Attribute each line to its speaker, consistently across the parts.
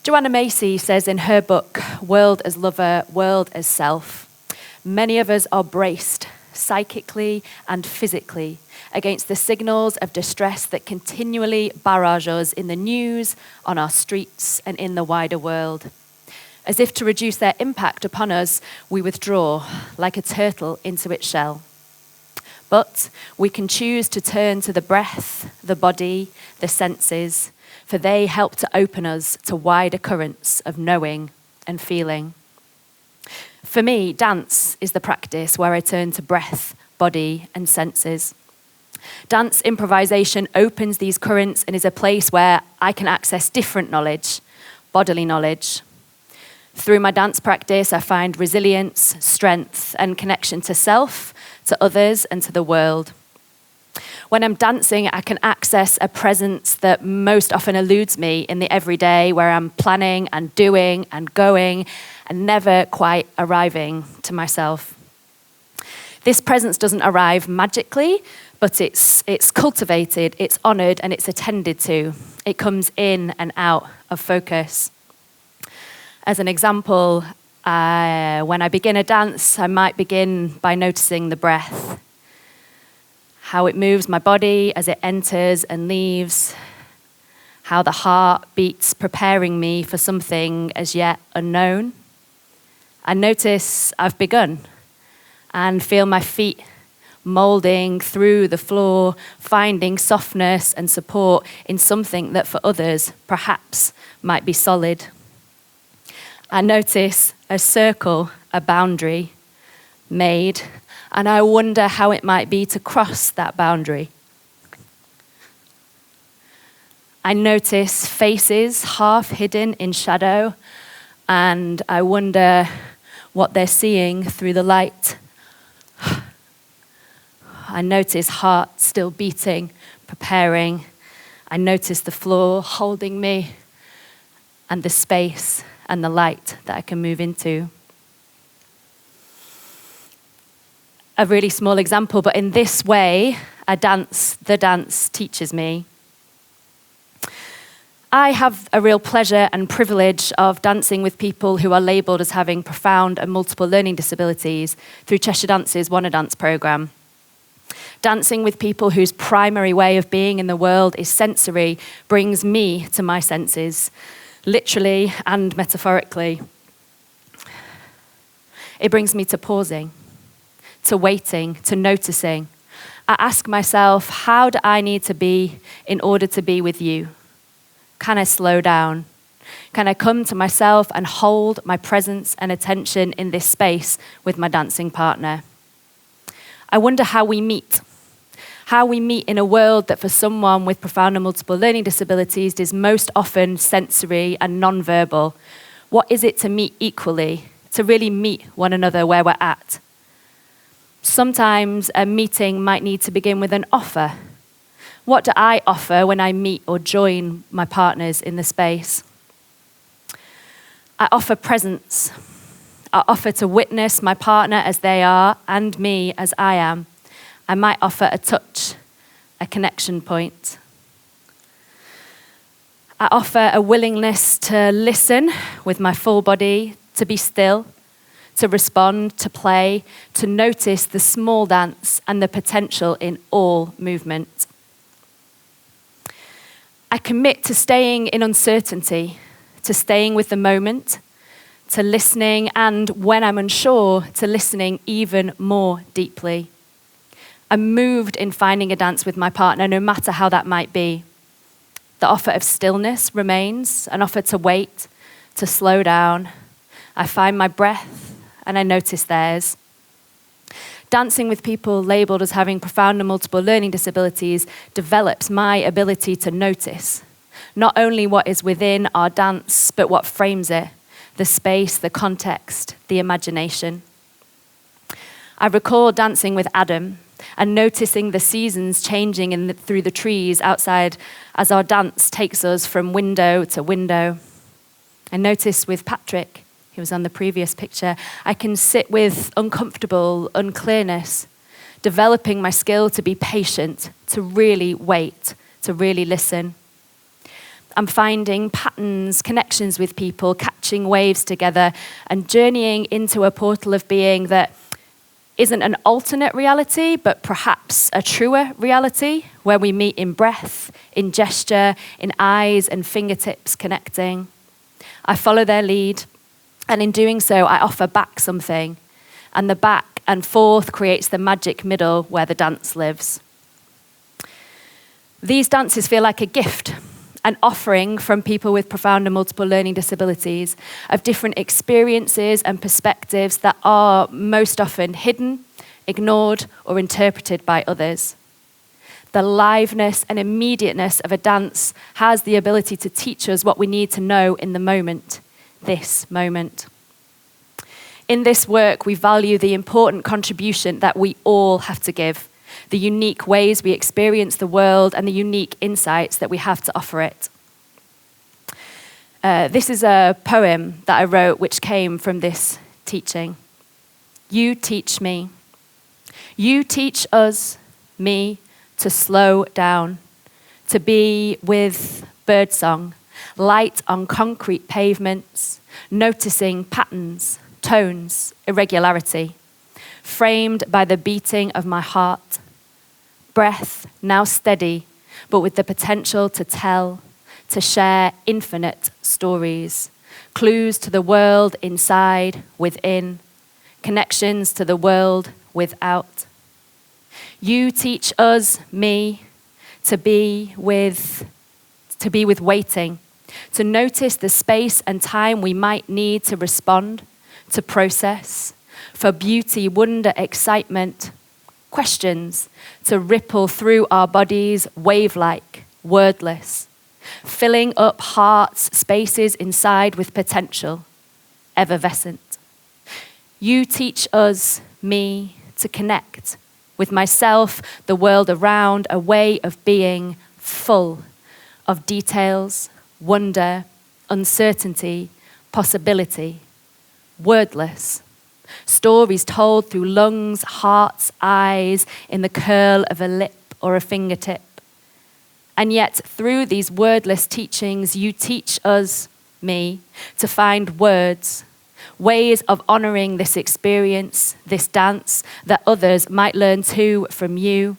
Speaker 1: Joanna Macy says in her book, World as Lover, World as Self, many of us are braced psychically and physically against the signals of distress that continually barrage us in the news, on our streets, and in the wider world. As if to reduce their impact upon us, we withdraw like a turtle into its shell. But we can choose to turn to the breath, the body, the senses, for they help to open us to wider currents of knowing and feeling. For me, dance is the practice where I turn to breath, body, and senses. Dance improvisation opens these currents and is a place where I can access different knowledge, bodily knowledge. Through my dance practice, I find resilience, strength, and connection to self, to others, and to the world. When I'm dancing, I can access a presence that most often eludes me in the everyday, where I'm planning and doing and going and never quite arriving to myself. This presence doesn't arrive magically, but it's cultivated, it's honored, and it's attended to. It comes in and out of focus. As an example, when I begin a dance, I might begin by noticing the breath, how it moves my body as it enters and leaves, how the heart beats, preparing me for something as yet unknown. I notice I've begun and feel my feet molding through the floor, finding softness and support in something that for others perhaps might be solid. I notice a circle, a boundary made, and I wonder how it might be to cross that boundary. I notice faces half hidden in shadow, and I wonder what they're seeing through the light. I notice heart still beating, preparing. I notice the floor holding me and the space and the light that I can move into. A really small example, but in this way, the dance teaches me. I have a real pleasure and privilege of dancing with people who are labelled as having profound and multiple learning disabilities through Cheshire Dance's Wanna Dance programme. Dancing with people whose primary way of being in the world is sensory brings me to my senses, literally and metaphorically. It brings me to pausing, to waiting, to noticing. I ask myself, how do I need to be in order to be with you? Can I slow down? Can I come to myself and hold my presence and attention in this space with my dancing partner? I wonder how we meet in a world that for someone with profound and multiple learning disabilities is most often sensory and non-verbal. What is it to meet equally, to really meet one another where we're at? Sometimes a meeting might need to begin with an offer. What do I offer when I meet or join my partners in the space? I offer presence. I offer to witness my partner as they are and me as I am. I might offer a touch, a connection point. I offer a willingness to listen with my full body, to be still, to respond, to play, to notice the small dance and the potential in all movement. I commit to staying in uncertainty, to staying with the moment, to listening, and when I'm unsure, to listening even more deeply. I'm moved in finding a dance with my partner, no matter how that might be. The offer of stillness remains, an offer to wait, to slow down. I find my breath and I notice theirs. Dancing with people labelled as having profound and multiple learning disabilities develops my ability to notice, not only what is within our dance, but what frames it, the space, the context, the imagination. I recall dancing with Adam and noticing the seasons changing through the trees outside as our dance takes us from window to window. I noticed with Patrick, who was on the previous picture, I can sit with uncomfortable unclearness, developing my skill to be patient, to really wait, to really listen. I'm finding patterns, connections with people, catching waves together, and journeying into a portal of being that isn't an alternate reality, but perhaps a truer reality, where we meet in breath, in gesture, in eyes and fingertips connecting. I follow their lead, and in doing so, I offer back something, and the back and forth creates the magic middle where the dance lives. These dances feel like a gift, an offering from people with profound and multiple learning disabilities of different experiences and perspectives that are most often hidden, ignored, or interpreted by others. The liveness and immediateness of a dance has the ability to teach us what we need to know in the moment, this moment. In this work, we value the important contribution that we all have to give, the unique ways we experience the world, and the unique insights that we have to offer it. This is a poem that I wrote which came from this teaching. You teach me. You teach us, me, to slow down, to be with birdsong, light on concrete pavements, noticing patterns, tones, irregularity, framed by the beating of my heart. Breath now steady, but with the potential to tell, to share infinite stories, clues to the world inside, within, connections to the world without. You teach us, me, to be with waiting, to notice the space and time we might need to respond, to process, for beauty, wonder, excitement, questions to ripple through our bodies, wave-like, wordless, filling up hearts, spaces inside with potential, effervescent. You teach us, me, to connect with myself, the world around, a way of being full of details, wonder, uncertainty, possibility, wordless. Stories told through lungs, hearts, eyes, in the curl of a lip or a fingertip. And yet, through these wordless teachings, you teach us, me, to find words, ways of honoring this experience, this dance, that others might learn too from you.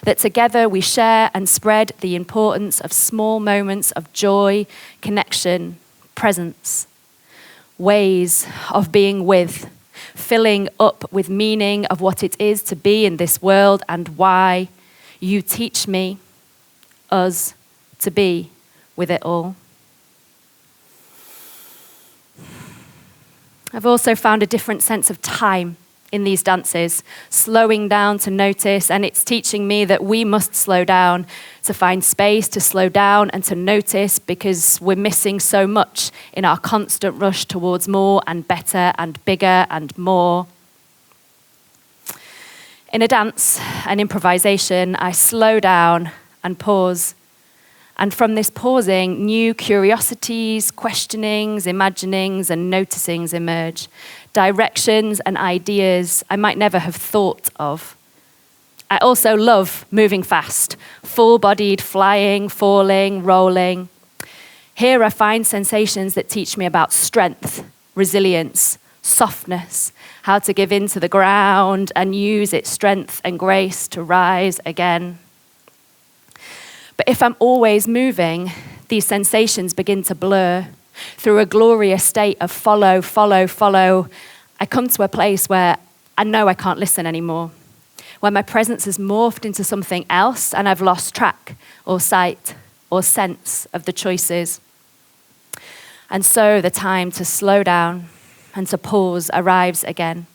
Speaker 1: That together we share and spread the importance of small moments of joy, connection, presence, ways of being with, filling up with meaning of what it is to be in this world and why you teach me, us, to be with it all. I've also found a different sense of time in these dances, slowing down to notice, and it's teaching me that we must slow down to find space to slow down and to notice, because we're missing so much in our constant rush towards more and better and bigger and more. In a dance, an improvisation, I slow down and pause. And from this pausing, new curiosities, questionings, imaginings, and noticings emerge. Directions and ideas I might never have thought of. I also love moving fast, full-bodied, flying, falling, rolling. Here I find sensations that teach me about strength, resilience, softness, how to give in to the ground and use its strength and grace to rise again. But if I'm always moving, these sensations begin to blur. Through a glorious state of follow, follow, follow, I come to a place where I know I can't listen anymore, where my presence has morphed into something else and I've lost track or sight or sense of the choices. And so the time to slow down and to pause arrives again.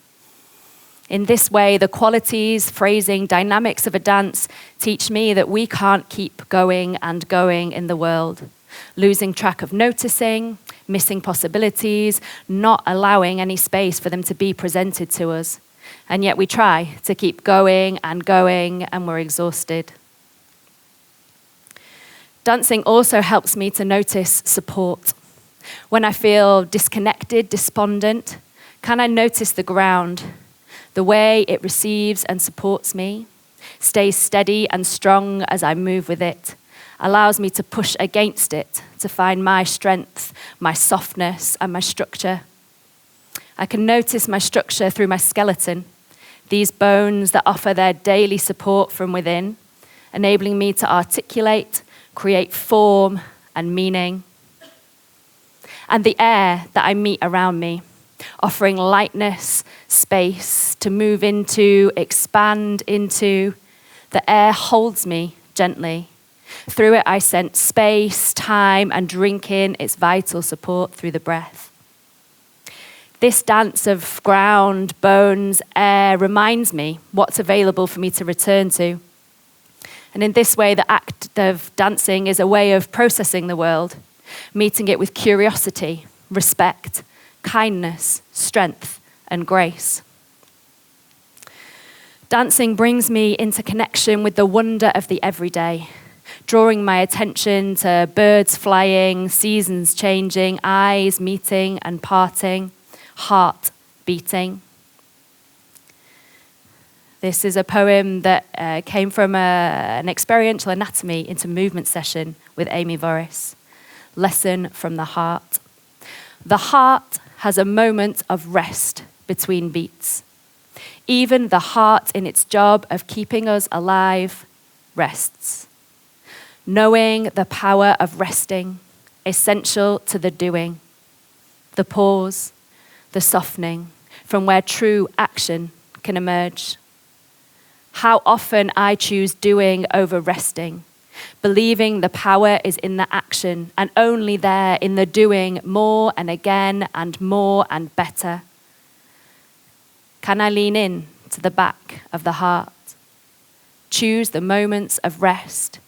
Speaker 1: In this way, the qualities, phrasing, dynamics of a dance teach me that we can't keep going and going in the world, losing track of noticing, missing possibilities, not allowing any space for them to be presented to us. And yet we try to keep going, and we're exhausted. Dancing also helps me to notice support. When I feel disconnected, despondent, can I notice the ground? The way it receives and supports me, stays steady and strong as I move with it. allows me to push against it to find my strength, my softness, and my structure. I can notice my structure through my skeleton, these bones that offer their daily support from within, enabling me to articulate, create form and meaning. And the air that I meet around me, offering lightness, space to move into, expand into. The air holds me gently. Through it, I sense space, time, and drink in its vital support through the breath. This dance of ground, bones, air reminds me what's available for me to return to. And in this way, the act of dancing is a way of processing the world, meeting it with curiosity, respect, kindness, strength, and grace. Dancing brings me into connection with the wonder of the everyday, drawing my attention to birds flying, seasons changing, eyes meeting and parting, heart beating. This is a poem that came from an experiential anatomy into movement session with Amy Voris. Lesson from the heart. The heart has a moment of rest between beats. Even the heart in its job of keeping us alive rests. Knowing the power of resting, essential to the doing, the pause, the softening, from where true action can emerge. How often I choose doing over resting, believing the power is in the action and only there in the doing more and again and more and better. Can I lean in to the back of the heart? Choose the moments of rest,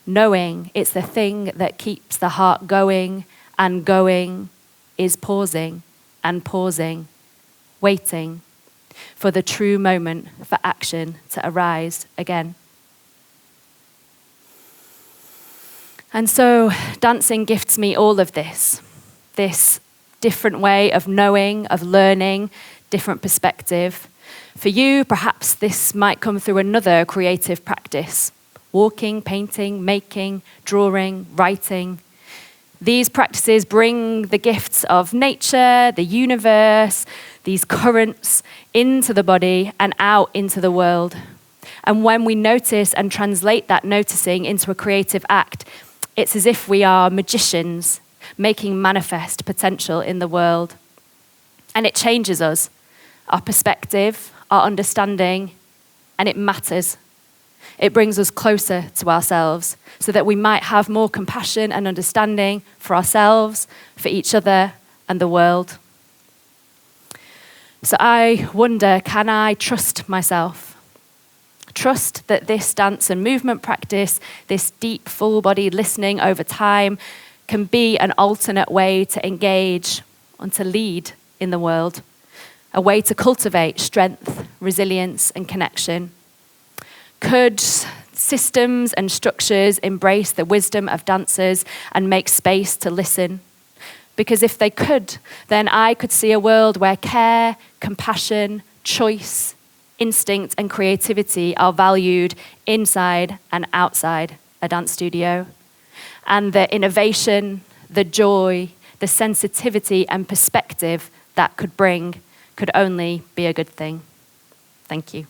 Speaker 1: knowing it's the thing that keeps the heart going and going, is pausing and pausing, waiting for the true moment for action to arise again. And so dancing gifts me all of this different way of knowing, of learning, different perspective. For you, perhaps this might come through another creative practice, walking, painting, making, drawing, writing. These practices bring the gifts of nature, the universe, these currents into the body and out into the world. And when we notice and translate that noticing into a creative act, it's as if we are magicians making manifest potential in the world. And it changes us, our perspective, our understanding, and it matters. It brings us closer to ourselves so that we might have more compassion and understanding for ourselves, for each other, and the world. So I wonder, can I trust myself? Trust that this dance and movement practice, this deep, full-bodied listening over time, can be an alternate way to engage and to lead in the world, a way to cultivate strength, resilience, and connection. Could systems and structures embrace the wisdom of dancers and make space to listen? Because if they could, then I could see a world where care, compassion, choice, instinct, and creativity are valued inside and outside a dance studio. And the innovation, the joy, the sensitivity and perspective that could bring could only be a good thing. Thank you.